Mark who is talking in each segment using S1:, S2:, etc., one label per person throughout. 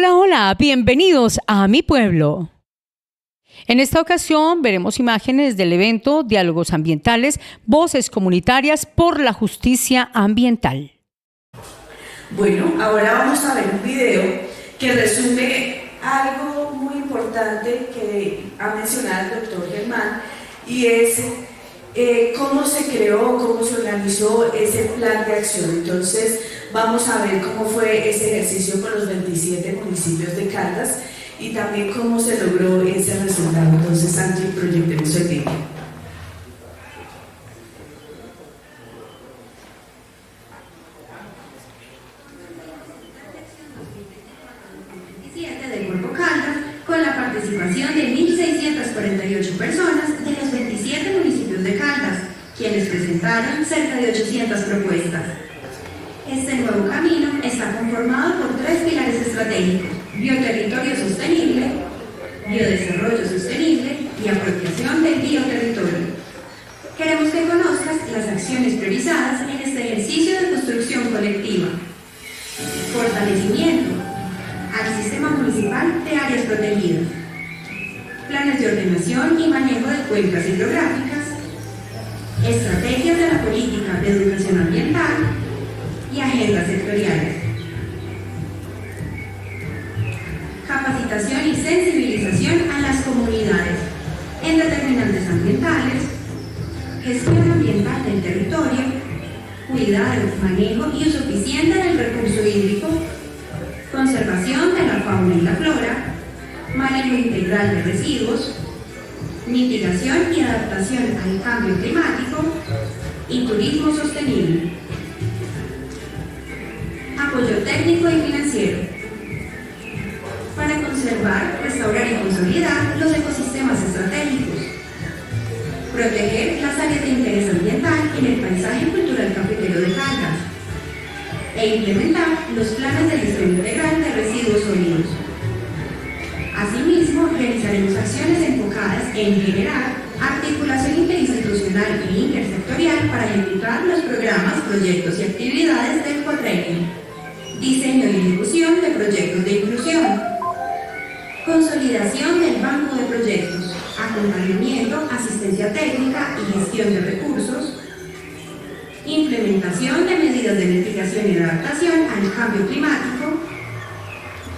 S1: Hola, hola, bienvenidos a mi pueblo. En esta ocasión veremos imágenes del evento Diálogos Ambientales, Voces Comunitarias por la Justicia Ambiental.
S2: Bueno, ahora vamos a ver un video que resume algo muy importante que ha mencionado el doctor Germán, y es cómo se creó, cómo se organizó ese plan de acción. Entonces vamos a ver cómo fue ese ejercicio con los 27 municipios de Caldas y también cómo se logró ese resultado. Entonces, Angie, proyectemos el video.
S3: De Corpo Caldas, con la participación de 1.648 personas de los 27 municipios de Caldas, quienes presentaron cerca de 800 propuestas. Este nuevo camino está conformado por 3 pilares estratégicos: bioterritorio sostenible, biodesarrollo sostenible y apropiación del bioterritorio. Queremos que conozcas las acciones priorizadas en este ejercicio de construcción colectiva. Fortalecimiento al sistema municipal de áreas protegidas, planes de ordenación y manejo de cuencas hidrográficas, estrategias de la política de educación ambiental y agendas sectoriales, capacitación y sensibilización a las comunidades en determinantes ambientales, gestión ambiental del territorio, cuidado, manejo y uso eficiente del recurso hídrico, conservación de la fauna y la flora, manejo integral de residuos, mitigación y adaptación al cambio climático y turismo sostenible. Apoyo técnico y financiero para conservar, restaurar y consolidar los ecosistemas estratégicos, proteger las áreas de interés ambiental en el paisaje cultural cafetero de Caldas, e implementar los planes de gestión integral de residuos sólidos. Asimismo, realizaremos acciones enfocadas en generar articulación interinstitucional e intersectorial para ejecutar los programas, proyectos y actividades del cuatrenio, diseño y ejecución de proyectos de inclusión, consolidación del banco de proyectos, acompañamiento, asistencia técnica y gestión de recursos, implementación de medidas de mitigación y adaptación al cambio climático,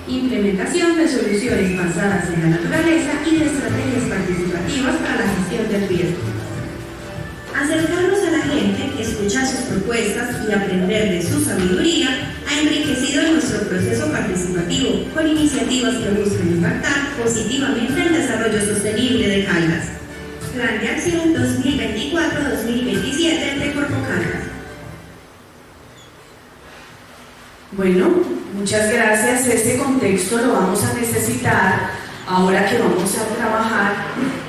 S3: implementación de soluciones basadas en la naturaleza y de estrategias participativas para la gestión del riesgo. Acercarnos a la gente, escuchar sus propuestas y aprender de su sabiduría ha enriquecido nuestro proceso participativo con iniciativas que buscan impactar positivamente el desarrollo sostenible de Caldas. Plan de Acción 2024-2027 de Corpo Caldas.
S2: Bueno, muchas gracias. Este contexto lo vamos a necesitar ahora que vamos a trabajar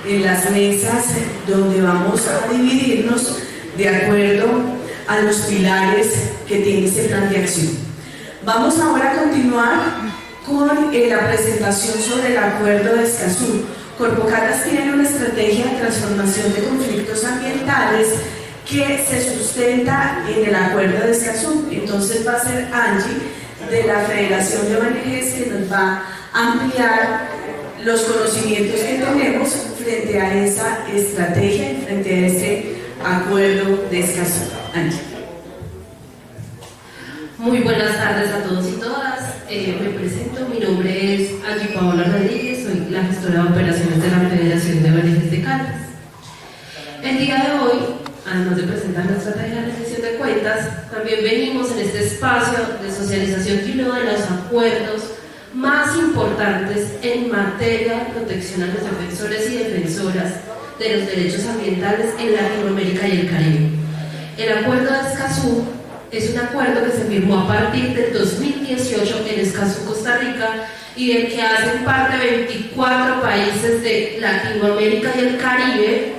S2: en las mesas donde vamos a dividirnos de acuerdo a los pilares que tiene este plan de acción. Vamos ahora a continuar con la presentación sobre el Acuerdo de Escazú. Corpo Caldas tiene una estrategia de transformación de conflictos ambientales que se sustenta en el Acuerdo de Escazú. Entonces va a ser Angie de la Federación de ONGs que nos va a ampliar los conocimientos que tenemos frente a esa estrategia y frente a ese Acuerdo de Escazú. Angie.
S4: Muy buenas tardes a todos y todas. Me presento, mi nombre es Angie Paola Rodríguez, soy la gestora de operaciones de la Federación de ONGs de Caldas. El día de hoy, además de presentar la estrategia de rendición de cuentas, también venimos en este espacio de socialización de uno de los acuerdos más importantes en materia de protección a los defensores y defensoras de los derechos ambientales en Latinoamérica y el Caribe. El Acuerdo de Escazú es un acuerdo que se firmó a partir del 2018 en Escazú, Costa Rica, y del que hacen parte 24 países de Latinoamérica y el Caribe,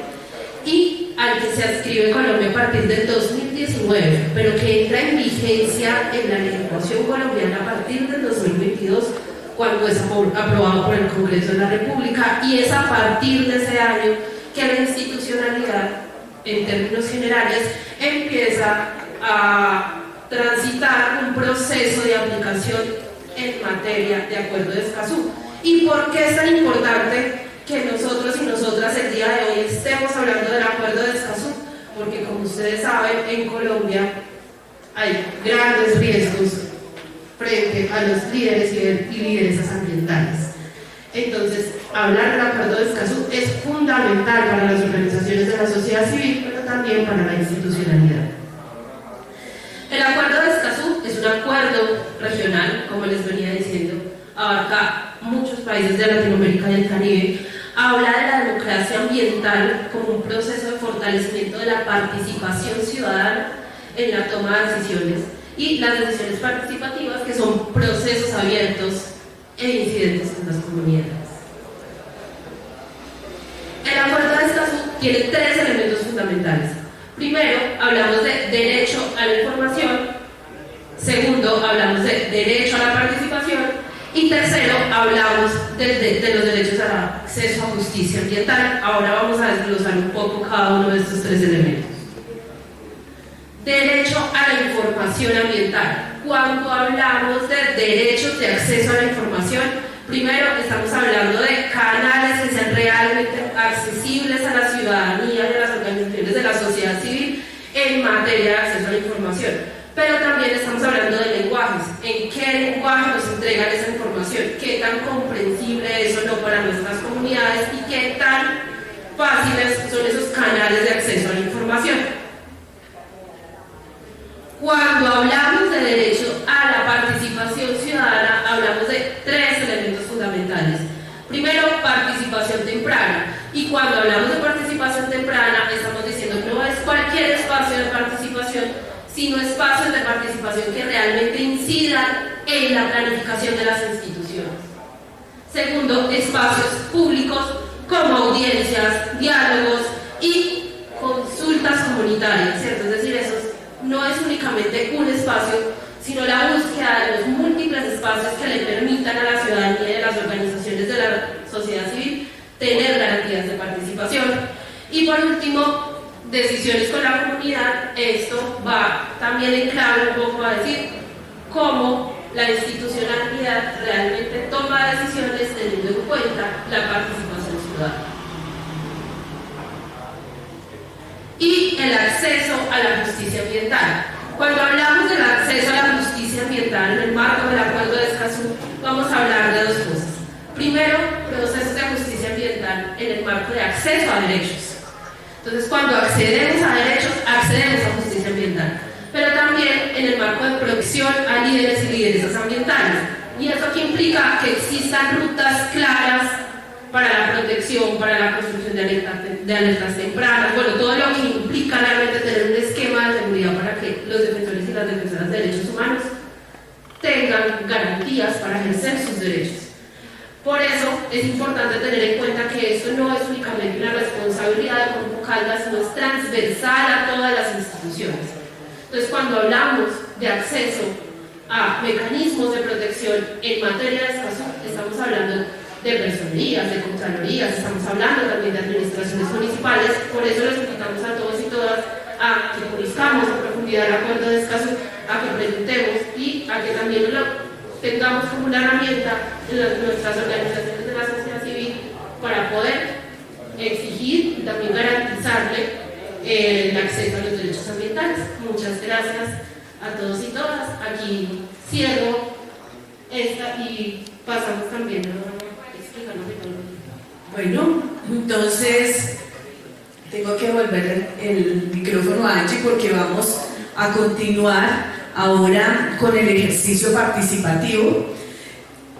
S4: y al que se adscribe Colombia a partir del 2019, pero que entra en vigencia en la legislación colombiana a partir del 2022, cuando es aprobado por el Congreso de la República, y es a partir de ese año que la institucionalidad, en términos generales, empieza a transitar un proceso de aplicación en materia de acuerdo de Escazú. ¿Y por qué es tan importante que nosotros y nosotras el día de hoy estemos hablando del acuerdo de Escazú? Porque como ustedes saben, en Colombia hay grandes riesgos frente a los líderes y lideresas ambientales. Entonces, hablar del acuerdo de Escazú es fundamental para las organizaciones de la sociedad civil, pero también para la institucionalidad. El acuerdo de Escazú es un acuerdo regional, como les venía diciendo, abarca muchos países de Latinoamérica y el Caribe, habla de la democracia ambiental como un proceso de fortalecimiento de la participación ciudadana en la toma de decisiones y las decisiones participativas, que son procesos abiertos e incidentes en las comunidades. El acuerdo de Escazú tiene tres elementos fundamentales. Primero, hablamos de derecho a la información. Segundo, hablamos de derecho a la participación. Y tercero, hablamos de los derechos al acceso a justicia ambiental. Ahora vamos a desglosar un poco cada uno de estos tres elementos. Derecho a la información ambiental. Cuando hablamos de derechos de acceso a la información, primero estamos hablando de canales que sean realmente accesibles a la ciudadanía y a las organizaciones de la sociedad civil en materia de acceso a la información. Pero también estamos hablando de lenguajes. ¿En qué lenguaje nos entregan esa información? ¿Qué tan comprensible es o no para nuestras comunidades? ¿Y qué tan fáciles son esos canales de acceso a la información? Cuando hablamos de derecho a la participación ciudadana, hablamos de tres elementos fundamentales. Primero, participación temprana. Y cuando hablamos de participación temprana, estamos diciendo que no es cualquier espacio de participación, sino espacios de participación que realmente incidan en la planificación de las instituciones. Segundo, espacios públicos como audiencias, diálogos y consultas comunitarias, ¿cierto? Es decir, eso no es únicamente un espacio, sino la búsqueda de los múltiples espacios que le permitan a la ciudadanía y a las organizaciones de la sociedad civil tener garantías de participación. Y por último, decisiones con la comunidad. Esto va también en clave un poco a decir cómo la institucionalidad realmente toma decisiones teniendo en cuenta la participación ciudadana. Y el acceso a la justicia ambiental. Cuando hablamos del acceso a la justicia ambiental en el marco del acuerdo de Escazú, vamos a hablar de dos cosas. Primero, procesos de justicia ambiental en el marco de acceso a derechos. Entonces, cuando accedemos a derechos, accedemos a justicia ambiental. Pero también en el marco de protección a líderes y lideresas ambientales. Y eso aquí implica que existan rutas claras para la protección, para la construcción de alertas tempranas, bueno, todo lo que implica realmente tener un esquema de seguridad para que los defensores y las defensoras de derechos humanos tengan garantías para ejercer sus derechos. Por eso es importante tener en cuenta que esto no es únicamente una responsabilidad de Grupo Caldas, sino es transversal a todas las instituciones. Entonces, cuando hablamos de acceso a mecanismos de protección en materia de Escazú, estamos hablando de personerías, de contralorías, estamos hablando también de administraciones municipales. Por eso les invitamos a todos y todas a que conozcamos a profundidad el acuerdo de Escazú, a que preguntemos y a que también lo tengamos como una herramienta en nuestras organizaciones de la sociedad civil para poder exigir y también garantizarle el acceso a los derechos ambientales. Muchas gracias a todos y todas. Aquí cierro esta y pasamos también a explicarnos de todo.
S2: Bueno, entonces tengo que devolver el micrófono a Angie porque vamos a continuar ahora con el ejercicio participativo.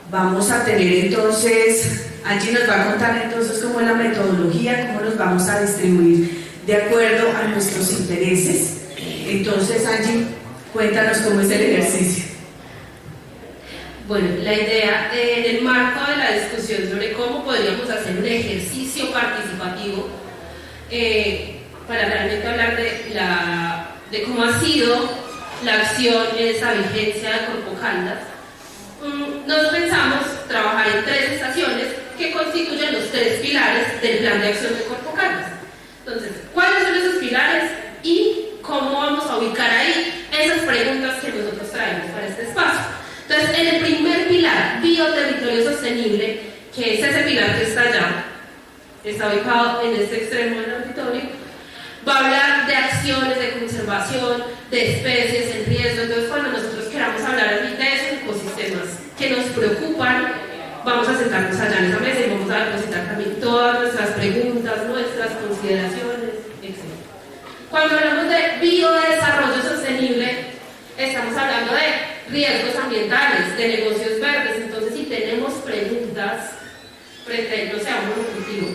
S2: Vamos a tener entonces, Angie nos va a contar entonces cómo es la metodología, cómo nos vamos a distribuir de acuerdo a nuestros intereses. Entonces, Angie, cuéntanos cómo es el ejercicio.
S4: Bueno, la idea en el marco de la discusión sobre cómo podríamos hacer un ejercicio participativo para realmente hablar de cómo ha sido la acción en esa vigencia de Corpo Caldas, nos pensamos trabajar en tres estaciones que constituyen los tres pilares del plan de acción de Corpo Caldas. Entonces, ¿cuáles son esos pilares y cómo vamos a ubicar ahí esas preguntas que nosotros traemos para este espacio? Entonces, en el primer sostenible, que es ese pilar que está allá, está ubicado en este extremo del auditorio, va a hablar de acciones de conservación, de especies en riesgo. Entonces, cuando nosotros queramos hablar de esos ecosistemas que nos preocupan, vamos a sentarnos allá en esa mesa y vamos a depositar también todas nuestras preguntas, nuestras consideraciones, etc. Cuando hablamos de biodesarrollo sostenible, estamos hablando de riesgos ambientales, de negocios verdes. Entonces, si tenemos preguntas frente, no sé, a un monocultivo,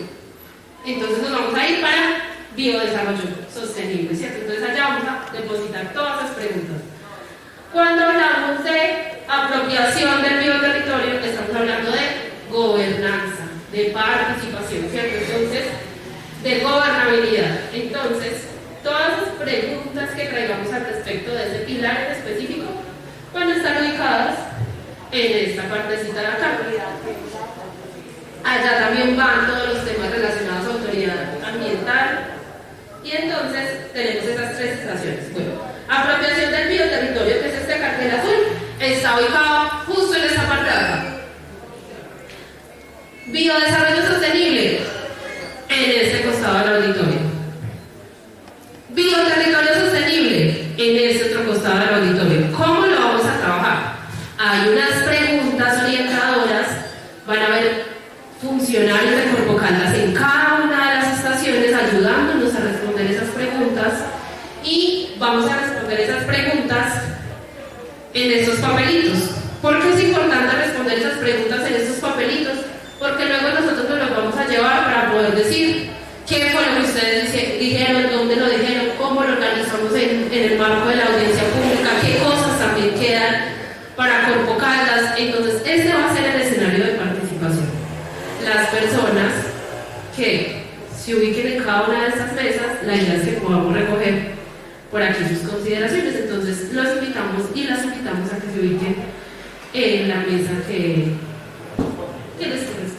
S4: entonces nos vamos a ir para biodesarrollo sostenible, ¿cierto? Entonces allá vamos a depositar todas esas preguntas. Cuando hablamos de apropiación del bioterritorio, estamos hablando de gobernanza, de participación, ¿cierto? Entonces, de gobernabilidad. Entonces, todas las preguntas que traigamos al respecto de ese pilar en específico van a estar ubicadas en esta partecita de acá. Allá también van todos los temas relacionados a autoridad ambiental. Y entonces tenemos esas tres estaciones. Bueno, apropiación del bioterritorio, que es este cartel azul, está ubicado justo en esta parte de acá. Biodesarrollo sostenible, en este costado del auditorio. Bioterritorio sostenible, en este otro costado del auditorio. ¿Cómo lo vamos a trabajar? Hay unas preguntas orientadoras, van a haber funcionarios de Corpocaldas en cada una de las estaciones ayudándonos a responder esas preguntas, y vamos a responder esas preguntas en estos papelitos. ¿Por qué es importante responder esas preguntas en estos papelitos? Porque luego nosotros nos los vamos a llevar para poder decir qué fue lo que ustedes dijeron, dónde lo dijeron, cómo lo organizamos en el marco de la audiencia pública, qué cosas también quedan para Corpocaldas. Entonces, este va a ser el escenario de participación. Las personas que se ubiquen en cada una de estas mesas, la idea es que podamos recoger por aquí sus consideraciones. Entonces los invitamos y las invitamos a que se ubiquen en la mesa que les corresponde.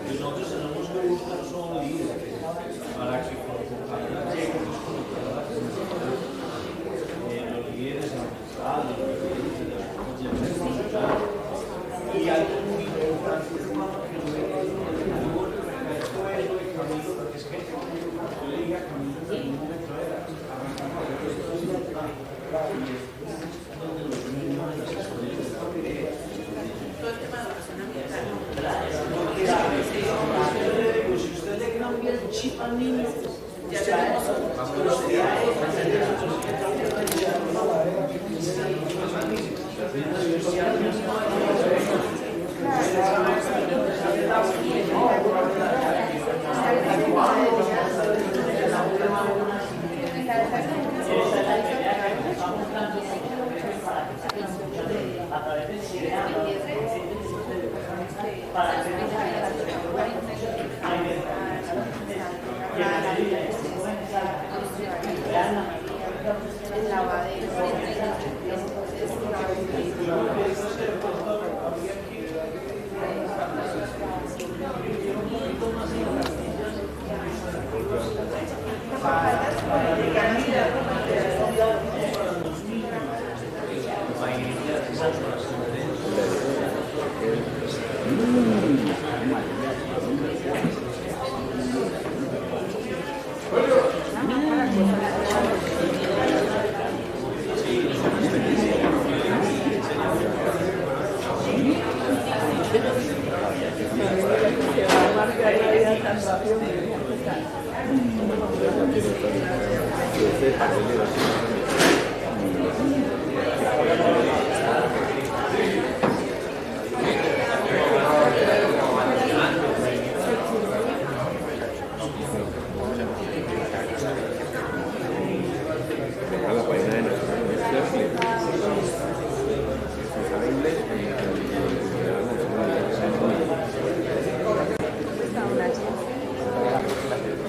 S5: Nosotros tenemos que buscar solo líderes para que Corpocaldas llegue los líderes ambientales, y algo muy importante que no esto es lo de Camilo, porque es que yo le diga a Camilo que en un momento era donde los niños las escuelas todo el tema de educación ambiental. Si usted le cambia el chip al niño, ya tenemos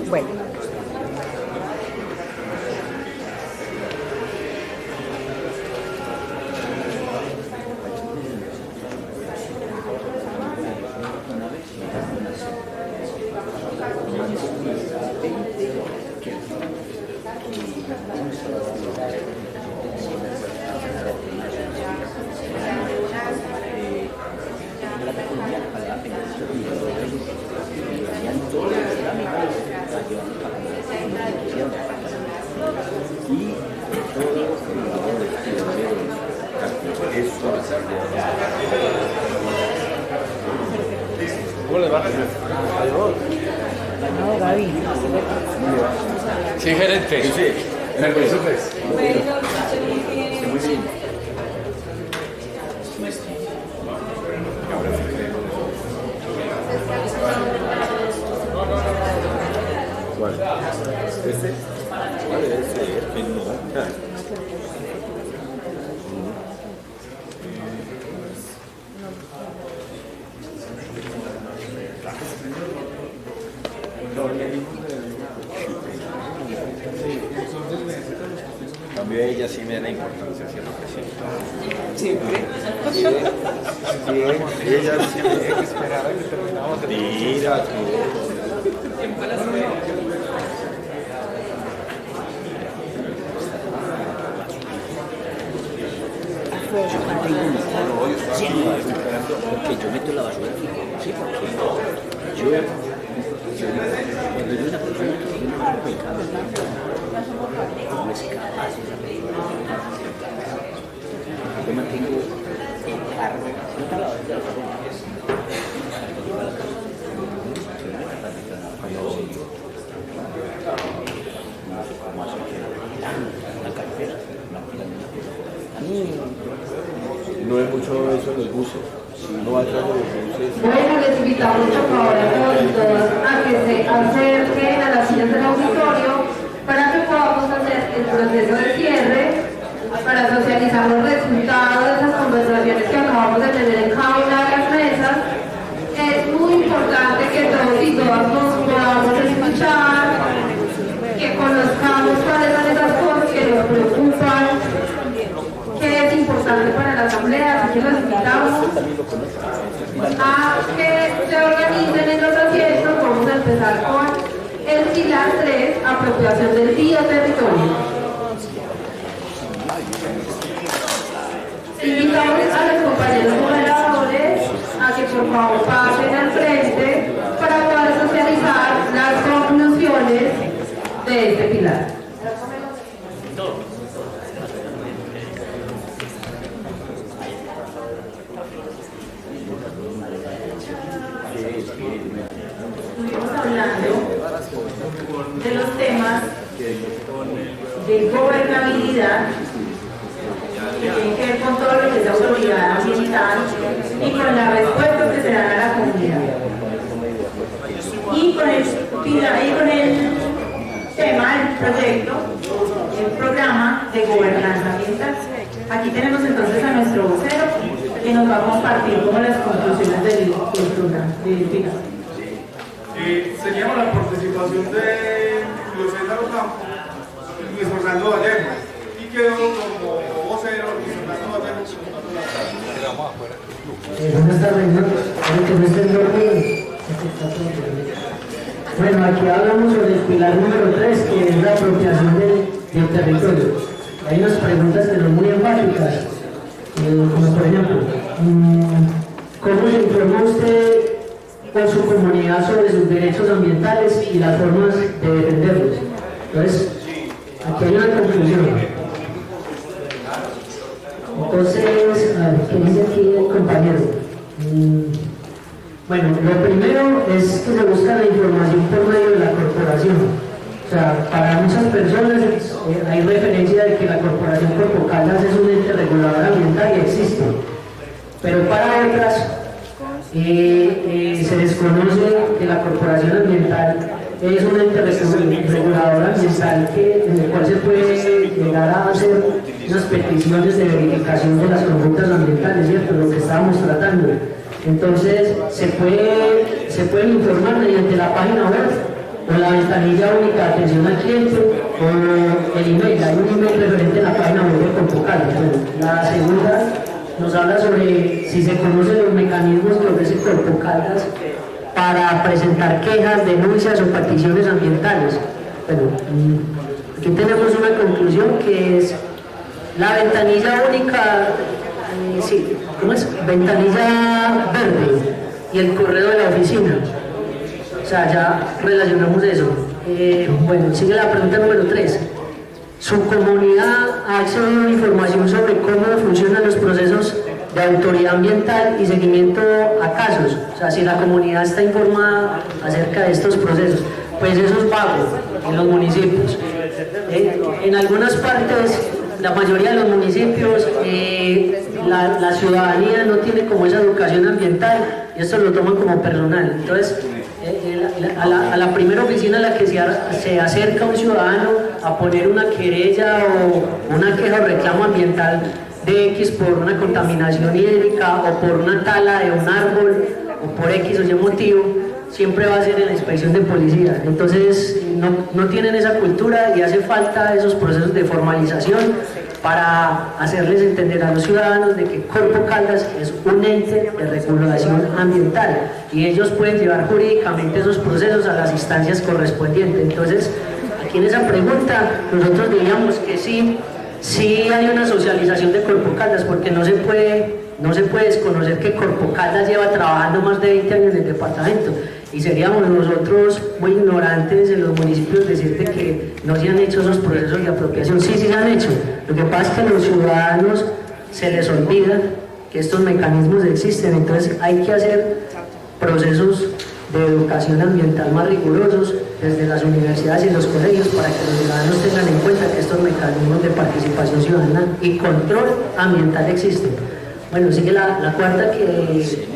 S1: Bueno.
S6: ¿Cómo les va? Sí, gerente. Sí, nervioso pues. Muy bien.
S7: ¿Cuál? ¿Este? ¿Cuál es este? No. En cambio ella sí me da la importancia hacia lo que siempre. Sí, ella siempre hay que esperar a que terminamos de mira, yo mantengo mi carro, siempre estoy esperando que yo meto la basura aquí, sí, porque cuando yo una persona que tiene un cuerpo de carro, no es capaz de saber. Yo mantengo el carro, no está la basura, no es mucho eso en los buses. Si uno va atrás de los buses.
S3: Bueno, les invitamos por favor a todos y todas a que se acerquen a las sillas del auditorio para que podamos hacer el proceso de cierre, para socializar los resultados de esas conversaciones que acabamos de tener en cada una de las mesas. Es muy importante que todos y todas nos podamos escuchar, que conozcamos cuáles son esas cosas que nos preocupan, que es importante para la asamblea, así que los invitamos a que se organicen en los asientos. Vamos a empezar con el pilar 3, apropiación del bioterritorio. Invitamos a los compañeros moderadores a que por favor pasen al frente para poder socializar las conclusiones de este pilar. Estuvimos hablando de los temas de gobernabilidad que tienen que ver con todo lo que es autoridad ambiental y con las respuestas que se dan a la comunidad. Y con el tema, el proyecto, el programa de gobernanza ambiental. Aquí tenemos entonces a nuestro vocero que nos va a compartir como las conclusiones del programa, del final.
S8: Teníamos la participación de Julio César Ocampo y Luis Fernando Vallejo, y quedó como vocero Luis Fernando Vallejo.
S9: Buenas tardes, que no estén dormidos. Bueno, aquí hablamos sobre el pilar número 3, que es la apropiación del territorio. Hay unas preguntas que son muy enfáticas, como por ejemplo, ¿cómo se informa usted con su comunidad sobre sus derechos ambientales y las formas de defenderlos? Entonces, aquí hay una conclusión. Entonces, a ver, ¿qué dice aquí el compañero? Bueno, lo primero es que se busca la información por medio de la corporación. O sea, para muchas personas hay referencia de que la Corporación Corpo Caldas es un ente regulador ambiental y existe. Pero para otras, se desconoce que la Corporación Ambiental es un ente regulador ambiental en el cual se puede llegar a hacer unas peticiones de verificación de las conductas ambientales, ¿cierto? Lo que estábamos tratando. Entonces, se pueden informar mediante la página web o la ventanilla única de atención al cliente, o el email. Hay un email referente en la página web de Corpocaldas. La segunda nos habla sobre si se conocen los mecanismos que ofrece Corpocaldas para presentar quejas, denuncias o peticiones ambientales. Bueno, aquí tenemos una conclusión que es la ventanilla única, sí, ¿cómo es? Ventanilla verde y el correo de la oficina. O sea, ya relacionamos eso. Bueno, sigue la pregunta número 3. ¿Su comunidad ha accedido a información sobre cómo funcionan los procesos de autoridad ambiental y seguimiento a casos? O sea, si la comunidad está informada acerca de estos procesos. Pues eso es vago en los municipios. En algunas partes, la mayoría de los municipios, la ciudadanía no tiene como esa educación ambiental y esto lo toman como personal. Entonces, a la primera oficina a la que se acerca un ciudadano a poner una querella o una queja o reclamo ambiental de X por una contaminación hídrica o por una tala de un árbol o por X o Y motivo, siempre va a ser en la inspección de policía. Entonces no tienen esa cultura y hace falta esos procesos de formalización para hacerles entender a los ciudadanos de que Corpocaldas es un ente de regulación ambiental y ellos pueden llevar jurídicamente esos procesos a las instancias correspondientes. Entonces, aquí en esa pregunta nosotros diríamos que sí hay una socialización de Corpocaldas, porque no se puede desconocer que Corpocaldas lleva trabajando más de 20 años en el departamento y seríamos nosotros muy ignorantes en los municipios decirte que no se han hecho esos procesos de apropiación. Sí se han hecho. Lo que pasa es que a los ciudadanos se les olvida que estos mecanismos existen, entonces hay que hacer procesos de educación ambiental más rigurosos desde las universidades y los colegios para que los ciudadanos tengan en cuenta que estos mecanismos de participación ciudadana y control ambiental existen. Bueno, sigue la cuarta, que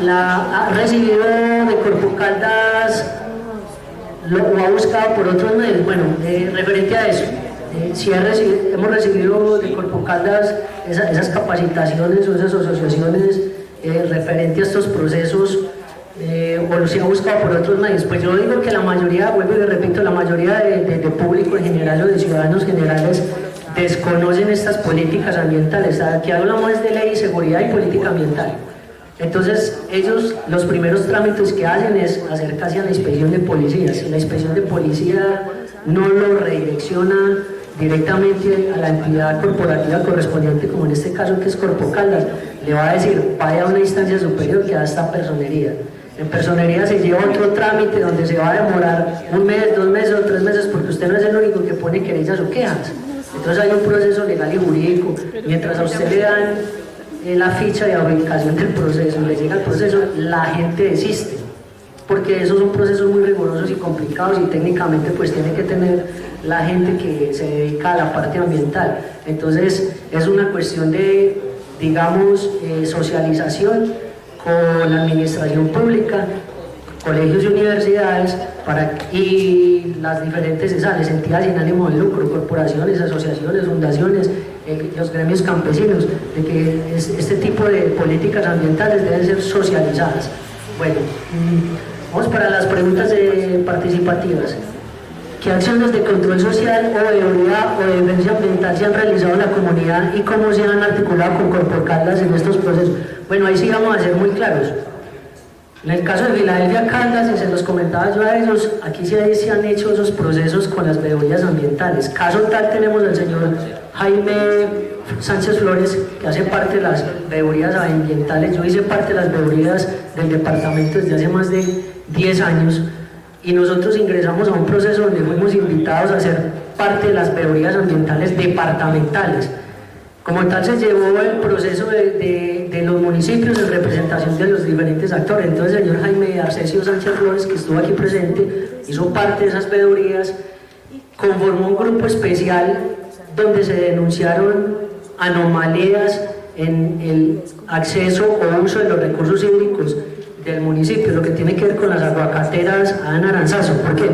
S9: ha recibido de Corpocaldas o ha buscado por otros medios. Bueno, referente a eso, si hemos recibido de Corpocaldas esas capacitaciones o esas asociaciones referente a estos procesos, o si ha buscado por otros medios. Pues yo digo que la mayoría, vuelvo y le repito, la mayoría de público en general o de ciudadanos generales desconocen estas políticas ambientales. Aquí hablamos de ley y seguridad y política ambiental. Entonces ellos, los primeros trámites que hacen es acercarse a la inspección de policía. Si la inspección de policía no lo redirecciona directamente a la entidad corporativa correspondiente, como en este caso que es Corpocaldas, le va a decir, vaya a una instancia superior que da esta personería. En personería se lleva otro trámite donde se va a demorar 1 mes, 2 meses o 3 meses, porque usted no es el único que pone querellas o quejas. Entonces hay un proceso legal y jurídico. Mientras a usted le dan la ficha de ubicación del proceso, le llega el proceso, la gente desiste, porque esos son procesos muy rigurosos y complicados y técnicamente pues tiene que tener la gente que se dedica a la parte ambiental. Entonces es una cuestión de, digamos, socialización con la administración pública, colegios y universidades y las diferentes entidades sin ánimo de lucro, corporaciones, asociaciones, fundaciones, los gremios campesinos, de que este tipo de políticas ambientales deben ser socializadas. Bueno, vamos para las preguntas participativas. ¿Qué acciones de control social o de seguridad o de defensa ambiental se han realizado en la comunidad y cómo se han articulado con Corpocaldas en estos procesos? Bueno, ahí sí vamos a ser muy claros. En el caso de Filadelfia Caldas, y se los comentaba yo a ellos, aquí sí se han hecho esos procesos con las veedurías ambientales. Caso tal tenemos al señor Jaime Sánchez Flores, que hace parte de las veedurías ambientales. Yo hice parte de las veedurías del departamento desde hace más de 10 años y nosotros ingresamos a un proceso donde fuimos invitados a ser parte de las veedurías ambientales departamentales. Como tal se llevó el proceso de los municipios en representación de los diferentes actores. Entonces el señor Jaime Arcesio Sánchez Flores, que estuvo aquí presente, hizo parte de esas veedurías, conformó un grupo especial donde se denunciaron anomalías en el acceso o uso de los recursos hídricos del municipio, lo que tiene que ver con las aguacateras a Naranzazo. ¿Por qué?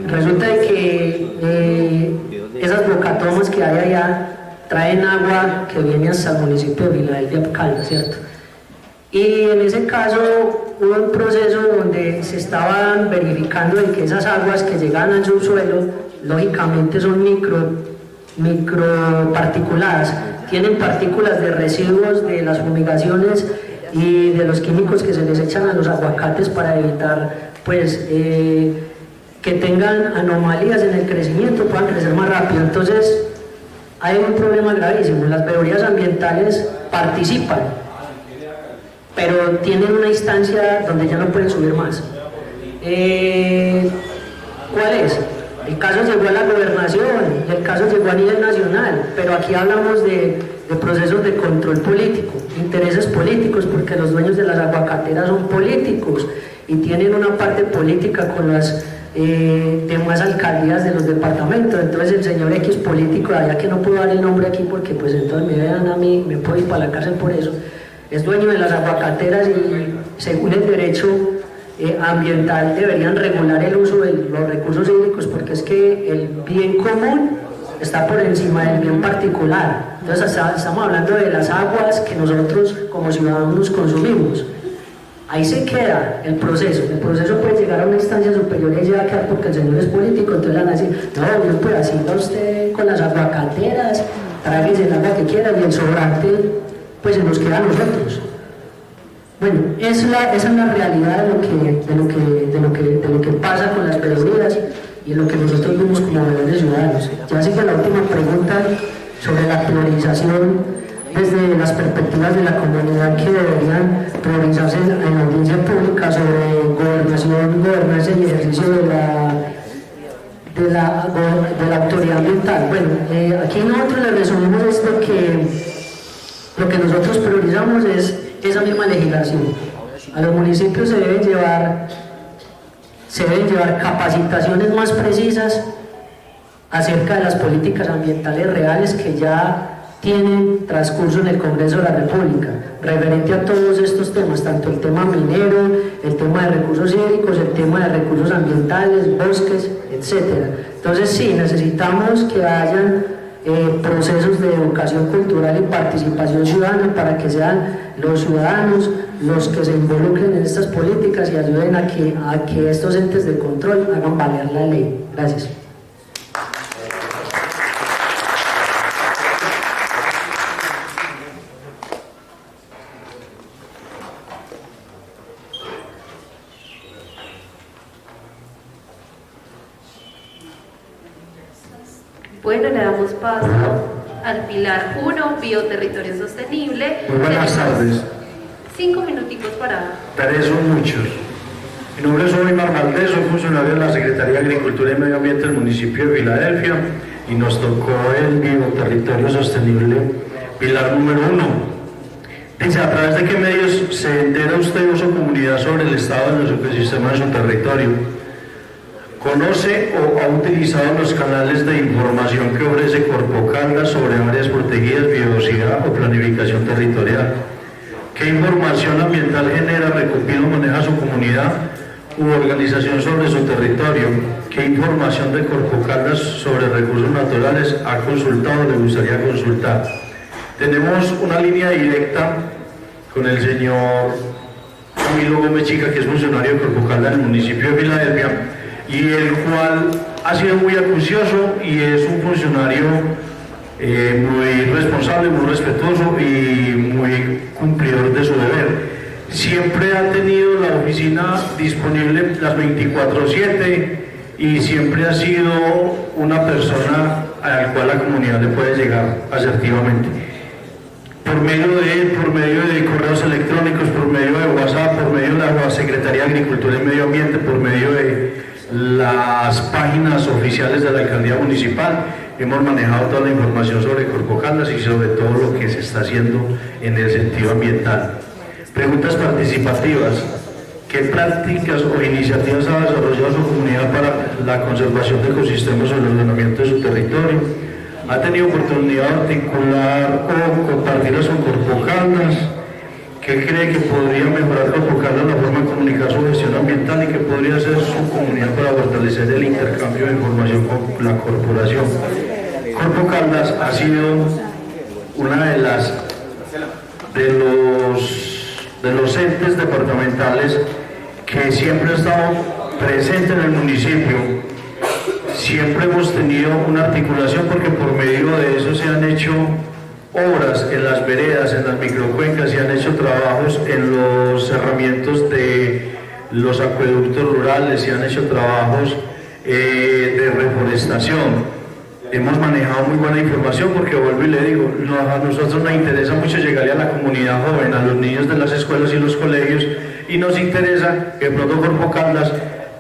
S9: Resulta de que esas bocatomas que hay allá traen agua que viene hasta el municipio de Filadelfia Caldas, ¿cierto? y en ese caso hubo un proceso donde se estaban verificando de que esas aguas que llegan al subsuelo lógicamente son microparticuladas, tienen partículas de residuos de las fumigaciones y de los químicos que se les echan a los aguacates para evitar pues que tengan anomalías en el crecimiento, puedan crecer más rápido. Entonces hay un problema gravísimo, las veedurías ambientales participan, pero tienen una instancia donde ya no pueden subir más. ¿Cuál es? El caso llegó a la gobernación, el caso llegó a nivel nacional, pero aquí hablamos de procesos de control político, intereses políticos, porque los dueños de las aguacateras son políticos y tienen una parte política con las demás alcaldías de los departamentos. Entonces el señor X político, allá que no puedo dar el nombre aquí porque pues entonces me vean a mí, me puedo ir para la cárcel por eso, es dueño de las aguacateras y según el derecho ambiental deberían regular el uso de los recursos hídricos, porque es que el bien común está por encima del bien particular. Entonces estamos hablando de las aguas que nosotros como ciudadanos consumimos. Ahí se queda el proceso puede llegar a una instancia superior y ya quedar porque el señor es político, entonces le van a decir, no, pues así va usted con las aguacateras, tráguese el agua que quiera y el sobrante pues se nos queda a nosotros. Bueno, esa es la realidad de lo que pasa con las veedurías y lo que nosotros vemos como veedores ciudadanos. Ya sigue la última pregunta sobre la priorización desde las perspectivas de la comunidad que deberían priorizarse en la audiencia pública sobre gobernación, gobernanza y ejercicio de la autoridad ambiental. Bueno, aquí nosotros les resumimos esto que lo que nosotros priorizamos es esa misma legislación. A los municipios se deben llevar capacitaciones más precisas acerca de las políticas ambientales reales que ya tienen transcurso en el Congreso de la República, referente a todos estos temas, tanto el tema minero, el tema de recursos hídricos, el tema de recursos ambientales, bosques, etc. Entonces sí, necesitamos que hayan procesos de educación cultural y participación ciudadana para que sean los ciudadanos los que se involucren en estas políticas y ayuden a que estos entes de control hagan valer la ley. Gracias.
S10: Bueno, le damos paso al pilar 1, Bioterritorio Sostenible.
S11: Muy buenas tardes.
S10: 5 minuticos para...
S11: Pero son muchos. Mi nombre es Olimar Valdés, soy funcionario de la Secretaría de Agricultura y Medio Ambiente del municipio de Filadelfia y nos tocó el Bioterritorio Sostenible, pilar número 1. Dice, ¿a través de qué medios se entera usted o su comunidad sobre el estado de los ecosistemas de su territorio? ¿Conoce o ha utilizado los canales de información que ofrece Corpo Caldas sobre áreas protegidas, biodiversidad o planificación territorial? ¿Qué información ambiental genera, recopila o maneja su comunidad u organización sobre su territorio? ¿Qué información de Corpo Caldas sobre recursos naturales ha consultado o le gustaría consultar? Tenemos una línea directa con el señor Camilo Gómez Chica, que es funcionario de Corpo Caldas en el municipio de Filadelfia, y el cual ha sido muy acucioso y es un funcionario muy responsable, muy respetuoso y muy cumplidor de su deber. Siempre ha tenido la oficina disponible las 24/7 y siempre ha sido una persona a la cual la comunidad le puede llegar asertivamente. Por medio de correos electrónicos, por medio de WhatsApp, por medio de la Secretaría de Agricultura y Medio Ambiente, por medio de las páginas oficiales de la alcaldía municipal, hemos manejado toda la información sobre Corpo Caldas y sobre todo lo que se está haciendo en el sentido ambiental. Preguntas participativas. ¿Qué prácticas o iniciativas ha desarrollado su comunidad para la conservación de ecosistemas o el ordenamiento de su territorio? ¿Ha tenido oportunidad de articular o compartirlas con Corpo Caldas? ¿Qué cree que podría mejorar Corpo Caldas la forma de comunicar su gestión ambiental y qué podría hacer su comunidad para fortalecer el intercambio de información con la corporación? Corpo Caldas ha sido una de los entes departamentales que siempre han estado presentes en el municipio. Siempre hemos tenido una articulación porque por medio de eso se han hecho obras en las veredas, en las microcuencas, se han hecho trabajos en los cerramientos de los acueductos rurales, se han hecho trabajos de reforestación. Hemos manejado muy buena información porque, vuelvo y le digo, a nosotros nos interesa mucho llegarle a la comunidad joven, a los niños de las escuelas y los colegios, y nos interesa que el pronto Corpo Caldas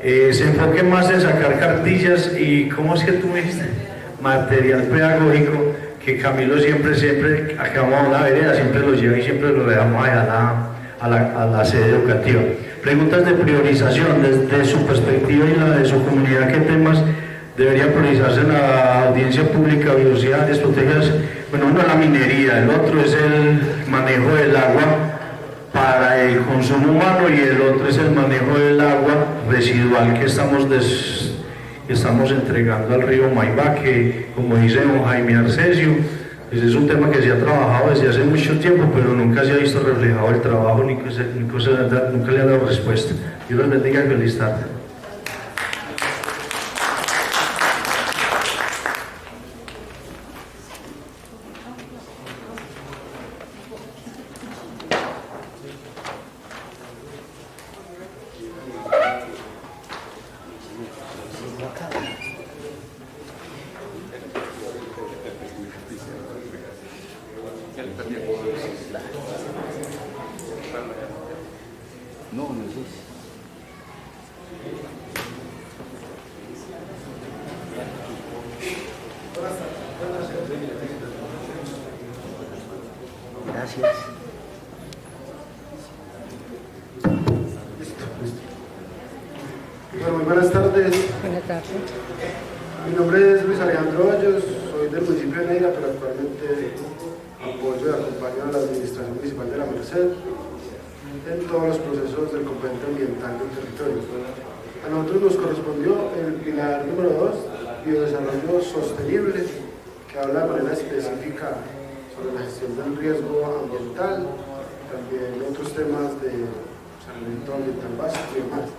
S11: se enfoque más en sacar cartillas y, ¿cómo es que tú me dijiste? Material pedagógico, que Camilo siempre, acabamos la vereda, siempre lo lleva y siempre lo dejamos allá a la sede educativa. Preguntas de priorización, desde su perspectiva y la de su comunidad, ¿qué temas debería priorizarse en la audiencia pública, biodiversidad, estrategias? Bueno, uno es la minería, el otro es el manejo del agua para el consumo humano y el otro es el manejo del agua residual que estamos entregando al río Maibá, que, como dice don Jaime Arcesio, pues es un tema que se ha trabajado desde hace mucho tiempo, pero nunca se ha visto reflejado el trabajo, nunca le ha dado respuesta. Dios los bendiga y feliz tarde.
S7: No, no es eso. Gracias.
S12: Bueno, muy buenas tardes.
S1: Buenas tardes.
S12: Mi nombre es Luis Alejandro Hoyos, soy del municipio de Neira, pero actualmente apoyo y acompaño a la Administración Municipal de la Merced en todos los procesos del componente ambiental del territorio. A nosotros nos correspondió el pilar número 2, biodesarrollo sostenible, que habla de manera específica sobre la gestión del riesgo ambiental, también otros temas de saneamiento ambiental básico y demás.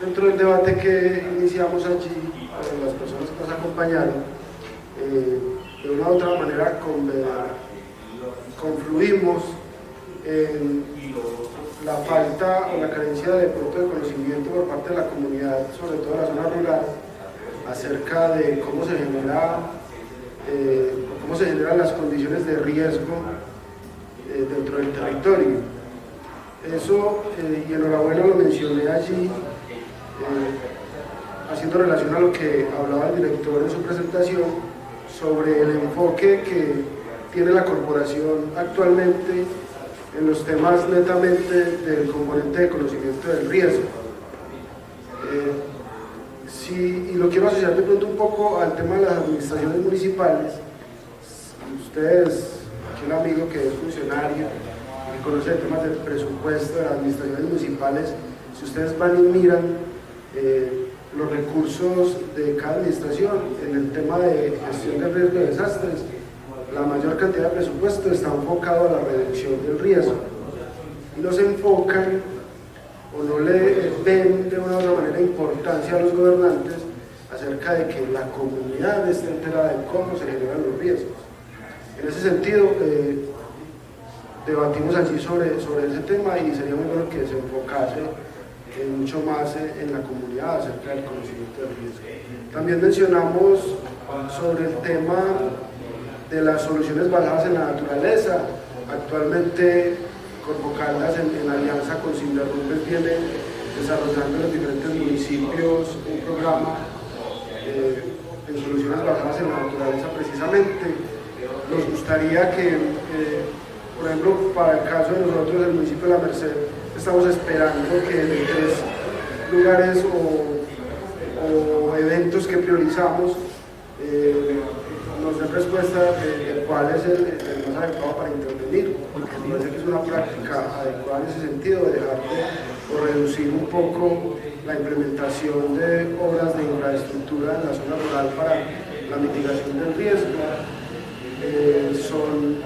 S12: Dentro del debate que iniciamos allí, las personas que nos acompañaron, de una u otra manera confluimos en la falta o la carencia de punto de conocimiento por parte de la comunidad, sobre todo en la zona rural, acerca de cómo se generan las condiciones de riesgo dentro del territorio. Eso, y enhorabuena, lo mencioné allí, haciendo relación a lo que hablaba el director en su presentación sobre el enfoque que tiene la corporación actualmente en los temas netamente del componente de conocimiento del riesgo. Y lo quiero asociar de pronto un poco al tema de las administraciones municipales. Ustedes, aquí un amigo que es funcionario, que conoce el tema del presupuesto de las administraciones municipales, si ustedes van y miran los recursos de cada administración en el tema de gestión del riesgo de desastres, la mayor cantidad de presupuesto está enfocado a la reducción del riesgo y no se enfocan o no le ven de una u otra manera importancia a los gobernantes acerca de que la comunidad esté enterada de cómo se generan los riesgos. En ese sentido, debatimos allí sobre ese tema y sería muy bueno que se enfocase mucho más en la comunidad acerca del conocimiento del riesgo. También mencionamos sobre el tema de las soluciones basadas en la naturaleza. Actualmente Corpo Caldas, en alianza con Sinderrumbes, viene desarrollando en los diferentes municipios un programa en soluciones basadas en la naturaleza precisamente. Nos gustaría que, por ejemplo, para el caso de nosotros del municipio de La Merced, estamos esperando que de 3 lugares o eventos que priorizamos nos den respuesta de cuál es el más adecuado para intervenir. Me parece que es una práctica adecuada en ese sentido, de dejar o reducir un poco la implementación de obras de infraestructura en la zona rural para la mitigación del riesgo. Son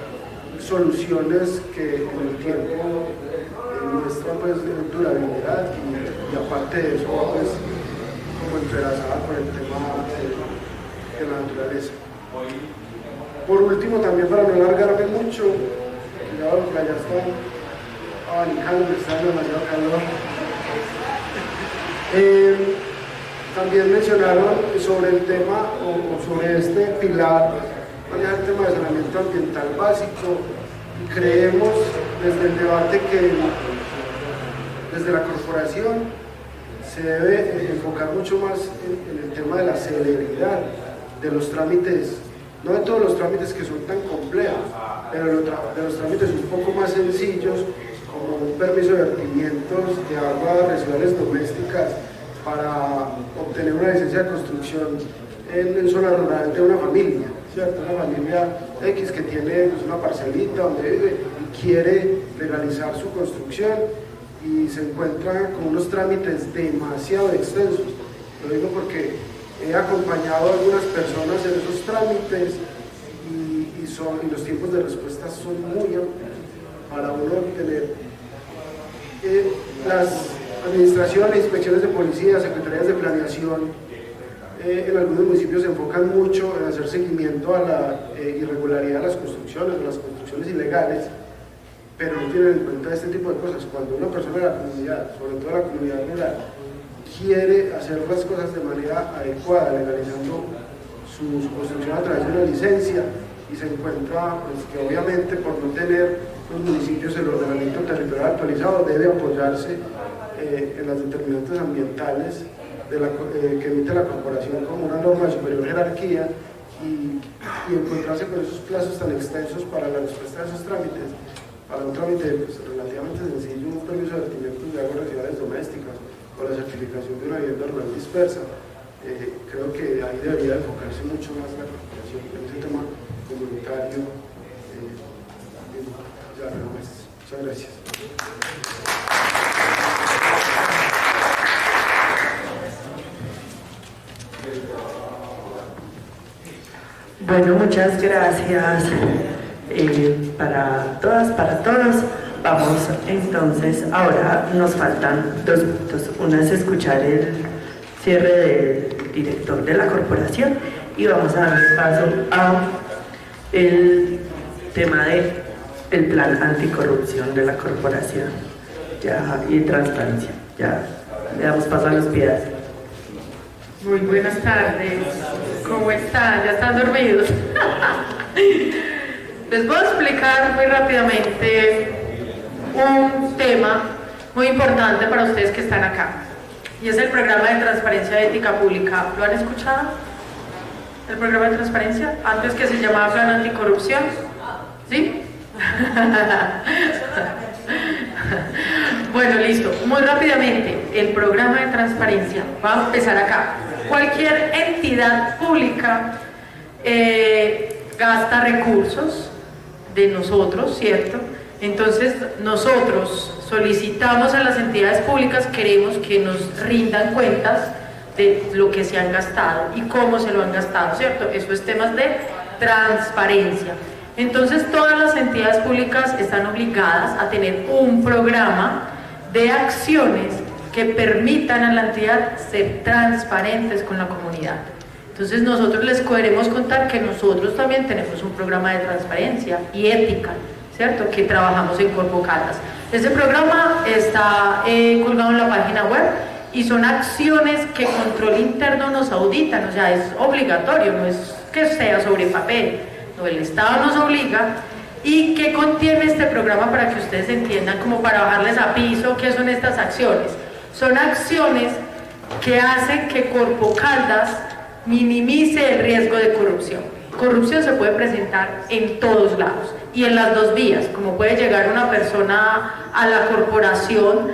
S12: soluciones que en el tiempo muestra pues durabilidad y aparte de eso pues como entrelazada con el tema de la naturaleza. Por último, también para no alargarme mucho, ya veo que allá está abanicando, me está dando demasiado calor. También mencionaron sobre el tema, o sobre este pilar, el tema de saneamiento ambiental básico. Creemos desde el debate que desde la corporación se debe enfocar mucho más en el tema de la celeridad de los trámites, no de todos los trámites que son tan complejos, pero de los trámites un poco más sencillos, como un permiso de vertimientos de aguas residuales domésticas para obtener una licencia de construcción en zona rural de una familia, ¿cierto? Una familia X que tiene pues, una parcelita donde vive y quiere legalizar su construcción y se encuentra con unos trámites demasiado extensos. Lo digo porque he acompañado a algunas personas en esos trámites y los tiempos de respuesta son muy amplios para uno obtener las administraciones, inspecciones de policía, secretarías de planeación en algunos municipios se enfocan mucho en hacer seguimiento a la irregularidad de las construcciones ilegales, pero no tienen en cuenta este tipo de cosas. Cuando una persona de la comunidad, sobre todo la comunidad rural, quiere hacer las cosas de manera adecuada, legalizando su construcción a través de una licencia, y se encuentra pues, que obviamente por no tener los municipios el ordenamiento territorial actualizado debe apoyarse en las determinantes ambientales que emite la corporación como una norma de superior jerarquía y encontrarse con esos plazos tan extensos para la respuesta de esos trámites, para un trámite pues, relativamente sencillo, un permiso de vertimientos de aguas residuales domésticas o la certificación de una vivienda rural dispersa. Creo que ahí debería enfocarse mucho más la corporación en ese tema comunitario. Muchas gracias.
S13: Bueno, muchas gracias para todas, para todos. Vamos entonces, ahora nos faltan 2 puntos. Uno es escuchar el cierre del director de la corporación y vamos a dar paso a el tema del plan anticorrupción de la corporación y transparencia. Ya le damos paso a los Piedad.
S14: Muy buenas tardes, ¿cómo están? ¿Ya están dormidos? Les voy a explicar muy rápidamente un tema muy importante para ustedes que están acá, y es el programa de transparencia ética pública. ¿Lo han escuchado? ¿El programa de transparencia? Antes que se llamaba plan anticorrupción, ¿sí? Bueno, listo, muy rápidamente, el programa de transparencia va a empezar acá. Cualquier entidad pública gasta recursos de nosotros, ¿cierto? Entonces nosotros solicitamos a las entidades públicas, queremos que nos rindan cuentas de lo que se han gastado y cómo se lo han gastado, ¿cierto? Eso es temas de transparencia. Entonces todas las entidades públicas están obligadas a tener un programa de acciones que permitan a la entidad ser transparentes con la comunidad. Entonces nosotros les queremos contar que nosotros también tenemos un programa de transparencia y ética, ¿cierto? Que trabajamos en Corpo Caldas. Ese programa está colgado en la página web y son acciones que Control Interno nos auditan, o sea, es obligatorio, no es que sea sobre papel, no, el Estado nos obliga. ¿Y qué contiene este programa para que ustedes entiendan, como para bajarles a piso, qué son estas acciones? Son acciones que hacen que Corpo Caldas minimice el riesgo de corrupción. Corrupción se puede presentar en todos lados y en las dos vías, como puede llegar una persona a la corporación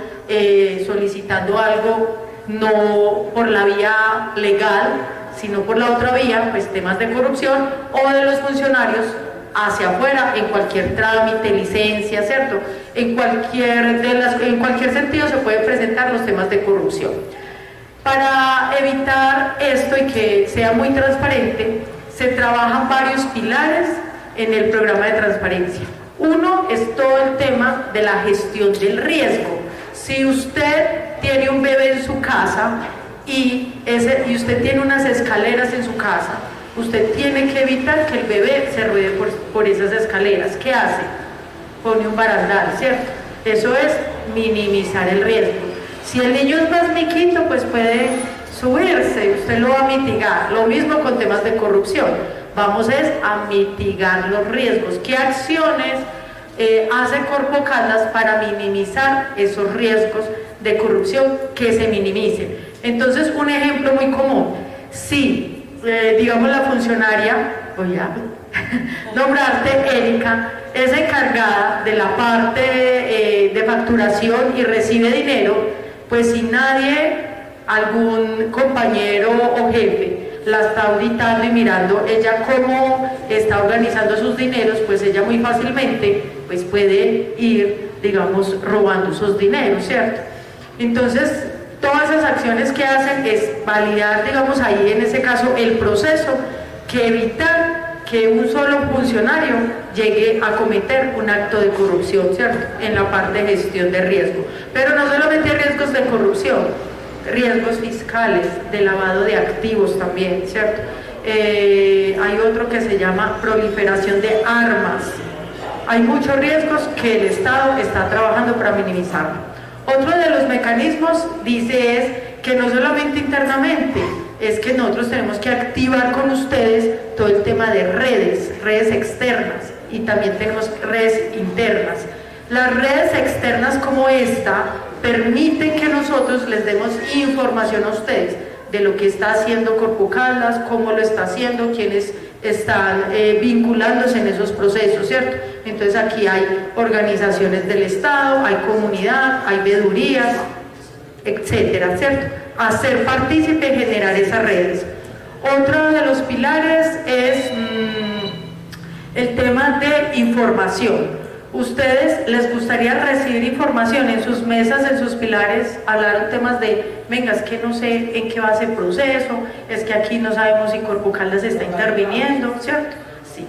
S14: solicitando algo no por la vía legal, sino por la otra vía, pues temas de corrupción, o de los funcionarios hacia afuera, en cualquier trámite, licencia, ¿cierto? En cualquier sentido se pueden presentar los temas de corrupción. Para evitar esto y que sea muy transparente, se trabajan varios pilares en el programa de transparencia. Uno es todo el tema de la gestión del riesgo. Si usted tiene un bebé en su casa y usted tiene unas escaleras en su casa, usted tiene que evitar que el bebé se ruede por esas escaleras. ¿Qué hace? Pone un barandal, ¿cierto? Eso es minimizar el riesgo. Si el niño es más miquito, pues puede subirse, usted lo va a mitigar. Lo mismo con temas de corrupción. Vamos a mitigar los riesgos. ¿Qué acciones hace Corpo Caldas para minimizar esos riesgos de corrupción que se minimicen? Entonces, un ejemplo muy común. Si, digamos, la funcionaria, voy a nombrarte, Erika, es encargada de la parte de facturación y recibe dinero, pues si nadie, algún compañero o jefe, la está auditando y mirando ella cómo está organizando sus dineros, pues ella muy fácilmente pues puede ir, digamos, robando esos dineros, ¿cierto? Entonces, todas esas acciones que hacen es validar, digamos, ahí en ese caso el proceso, que evitar que un solo funcionario llegue a cometer un acto de corrupción, ¿cierto? En la parte de gestión de riesgo. Pero no solamente riesgos de corrupción, riesgos fiscales, de lavado de activos también, ¿cierto? Hay otro que se llama proliferación de armas. Hay muchos riesgos que el Estado está trabajando para minimizar. Otro de los mecanismos, dice, es que no solamente internamente, es que nosotros tenemos que activar con ustedes todo el tema de redes externas, y también tenemos redes internas. Las redes externas como esta permiten que nosotros les demos información a ustedes de lo que está haciendo Corpo Caldas, cómo lo está haciendo, quiénes están vinculándose en esos procesos, ¿cierto? Entonces aquí hay organizaciones del Estado, hay comunidad, hay veedurías, etcétera, ¿cierto? Hacer partícipe, generar esas redes. Otro de los pilares es el tema de información. ¿Ustedes les gustaría recibir información en sus mesas, en sus pilares, hablar temas de, venga, es que no sé en qué va ese proceso, es que aquí no sabemos si Corpo Caldas está interviniendo, ¿cierto? Sí,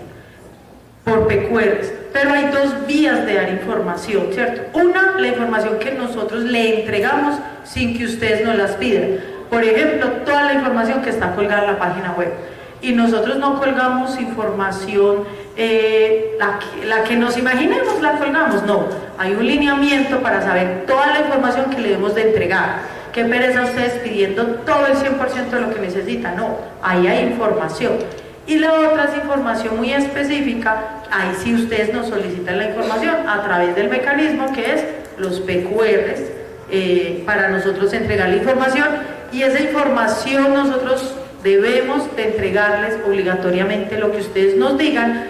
S14: por PQRs. Pero hay dos vías de dar información, ¿cierto? Una, la información que nosotros le entregamos sin que ustedes nos las pidan. Por ejemplo, toda la información que está colgada en la página web. Y nosotros no colgamos información, la que nos imaginemos la colgamos, no. Hay un lineamiento para saber toda la información que le debemos de entregar. Qué pereza ustedes pidiendo todo el 100% de lo que necesitan, no. Ahí hay información. Y la otra es información muy específica, ahí sí ustedes nos solicitan la información a través del mecanismo que es los PQRs, para nosotros entregar la información, y esa información nosotros debemos de entregarles obligatoriamente lo que ustedes nos digan,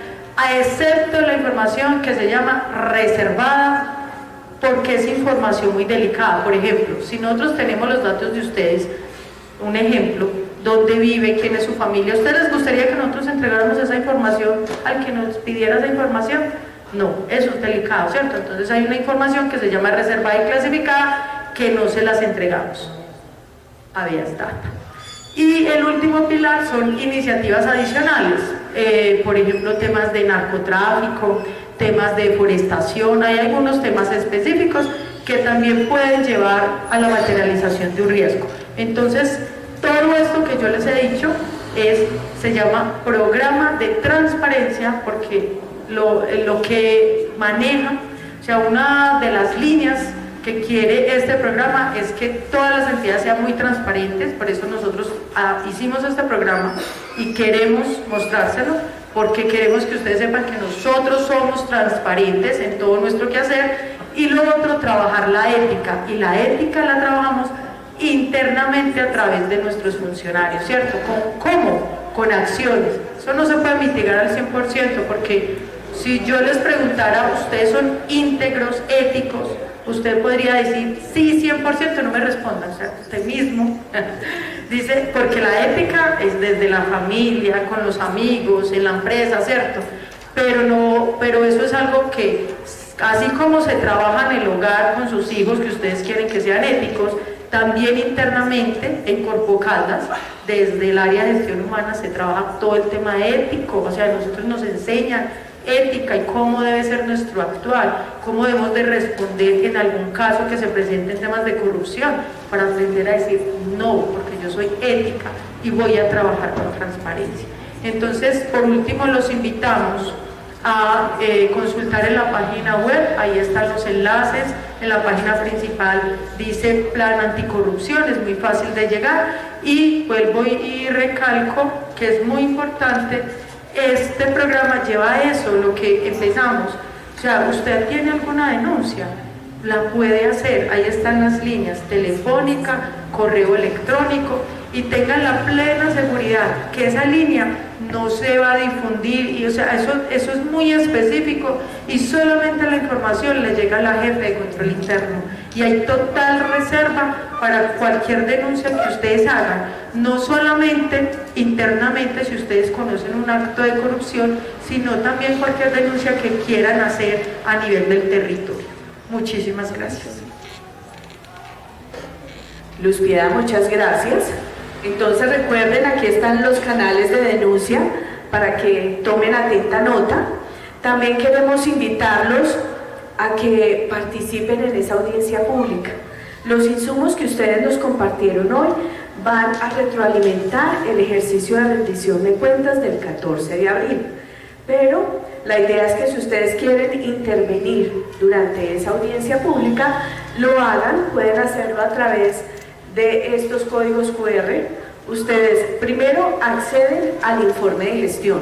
S14: excepto la información que se llama reservada, porque es información muy delicada. Por ejemplo, si nosotros tenemos los datos de ustedes, un ejemplo, dónde vive, quién es su familia, ¿ustedes les gustaría que nosotros entregáramos esa información al que nos pidiera esa información? No, eso es delicado, ¿cierto? Entonces hay una información que se llama reservada y clasificada que no se las entregamos. Habeas data. Y el último pilar son iniciativas adicionales, por ejemplo, temas de narcotráfico, temas de deforestación, hay algunos temas específicos que también pueden llevar a la materialización de un riesgo. Entonces, todo esto que yo les he dicho se llama programa de transparencia, porque lo que maneja, o sea, una de las líneas que quiere este programa es que todas las entidades sean muy transparentes. Por eso nosotros hicimos este programa y queremos mostrárselo, porque queremos que ustedes sepan que nosotros somos transparentes en todo nuestro quehacer. Y lo otro, trabajar la ética, y la ética la trabajamos internamente a través de nuestros funcionarios, ¿cierto? ¿Cómo? Con acciones. Eso no se puede mitigar al 100%, porque si yo les preguntara, ¿ustedes son íntegros, éticos? Usted podría decir, sí, 100%, no me respondan, o sea, usted mismo dice, porque la ética es desde la familia, con los amigos, en la empresa, ¿cierto? Pero eso es algo que, así como se trabaja en el hogar con sus hijos, que ustedes quieren que sean éticos, también internamente en Corpo Caldas, desde el área de gestión humana, se trabaja todo el tema ético, o sea, nosotros nos enseñan ética y cómo debe ser nuestro actuar, cómo debemos de responder en algún caso que se presenten temas de corrupción, para aprender a decir no, porque yo soy ética y voy a trabajar con transparencia. Entonces, por último, los invitamos a consultar en la página web, ahí están los enlaces, en la página principal dice Plan Anticorrupción, es muy fácil de llegar, y vuelvo y recalco que es muy importante, este programa lleva a eso, lo que empezamos, o sea, usted tiene alguna denuncia, la puede hacer, ahí están las líneas telefónica, correo electrónico, y tengan la plena seguridad que esa línea no se va a difundir, y o sea, eso es muy específico y solamente la información le llega a la jefe de control interno y hay total reserva para cualquier denuncia que ustedes hagan, no solamente internamente si ustedes conocen un acto de corrupción, sino también cualquier denuncia que quieran hacer a nivel del territorio. Muchísimas gracias.
S15: Luz Piedad, muchas gracias. Entonces recuerden, aquí están los canales de denuncia para que tomen atenta nota. También queremos invitarlos a que participen en esa audiencia pública. Los insumos que ustedes nos compartieron hoy van a retroalimentar el ejercicio de rendición de cuentas del 14 de abril. Pero la idea es que si ustedes quieren intervenir durante esa audiencia pública, lo hagan, pueden hacerlo a través de estos códigos QR. Ustedes primero acceden al informe de gestión.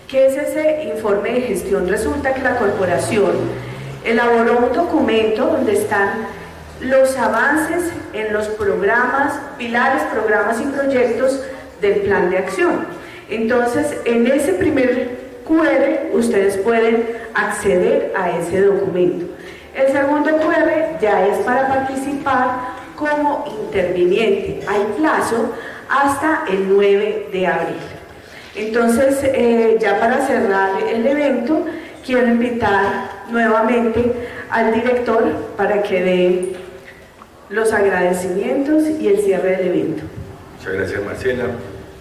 S15: ¿Qué es ese informe de gestión? Resulta que la corporación elaboró un documento donde están los avances en los programas, pilares, programas y proyectos del plan de acción. Entonces, en ese primer QR ustedes pueden acceder a ese documento. El segundo QR ya es para participar como interviniente. Hay plazo hasta el 9 de abril. Entonces, ya para cerrar el evento, quiero invitar nuevamente al director para que dé los agradecimientos y el cierre del evento.
S6: Muchas gracias, Marcela.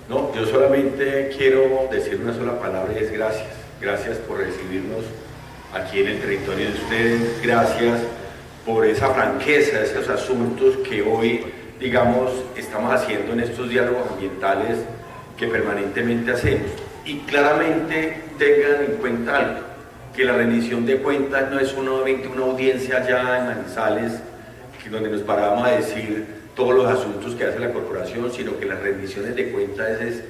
S6: No, yo solamente quiero decir una sola palabra y es gracias. Gracias por recibirnos aquí en el territorio de ustedes. Gracias por esa franqueza, esos asuntos que hoy, digamos, estamos haciendo en estos diálogos ambientales que permanentemente hacemos. Y claramente tengan en cuenta algo, que la rendición de cuentas no es solamente una audiencia allá en Manizales, donde nos paramos a decir todos los asuntos que hace la corporación, sino que las rendiciones de cuentas es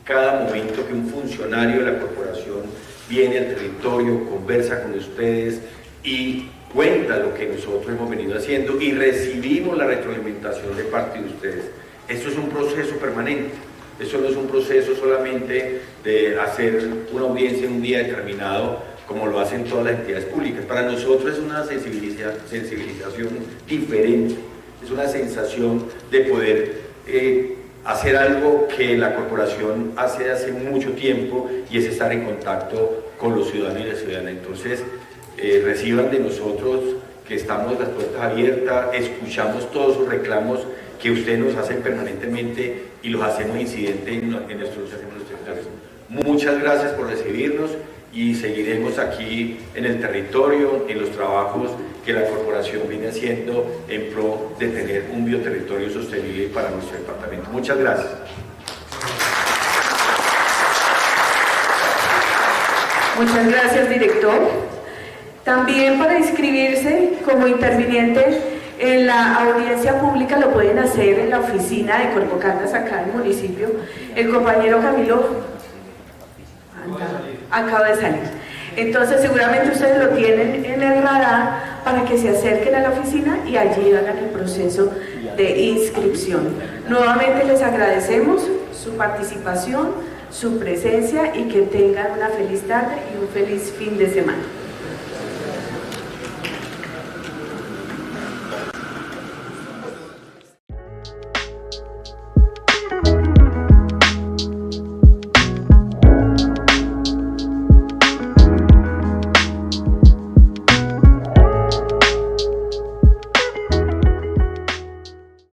S6: cada momento que un funcionario de la corporación viene al territorio, conversa con ustedes y cuenta lo que nosotros hemos venido haciendo y recibimos la retroalimentación de parte de ustedes. Esto es un proceso permanente, eso no es un proceso solamente de hacer una audiencia en un día determinado como lo hacen todas las entidades públicas. Para nosotros es una sensibilización diferente, es una sensación de poder hacer algo que la corporación hace mucho tiempo y es estar en contacto con los ciudadanos y las ciudadanas. Entonces, reciban de nosotros que estamos las puertas abiertas, escuchamos todos sus reclamos que ustedes nos hacen permanentemente y los hacemos incidentes en nuestros territorios. Muchas gracias por recibirnos y seguiremos aquí en el territorio, en los trabajos que la corporación viene haciendo en pro de tener un bioterritorio sostenible para nuestro departamento. Muchas gracias.
S15: Muchas gracias, director. También para inscribirse como interviniente en la audiencia pública lo pueden hacer en la oficina de Corpocaldas acá en el municipio. El compañero Camilo acaba de salir. Entonces seguramente ustedes lo tienen en el radar para que se acerquen a la oficina y allí hagan el proceso de inscripción. Nuevamente les agradecemos su participación, su presencia y que tengan una feliz tarde y un feliz fin de semana.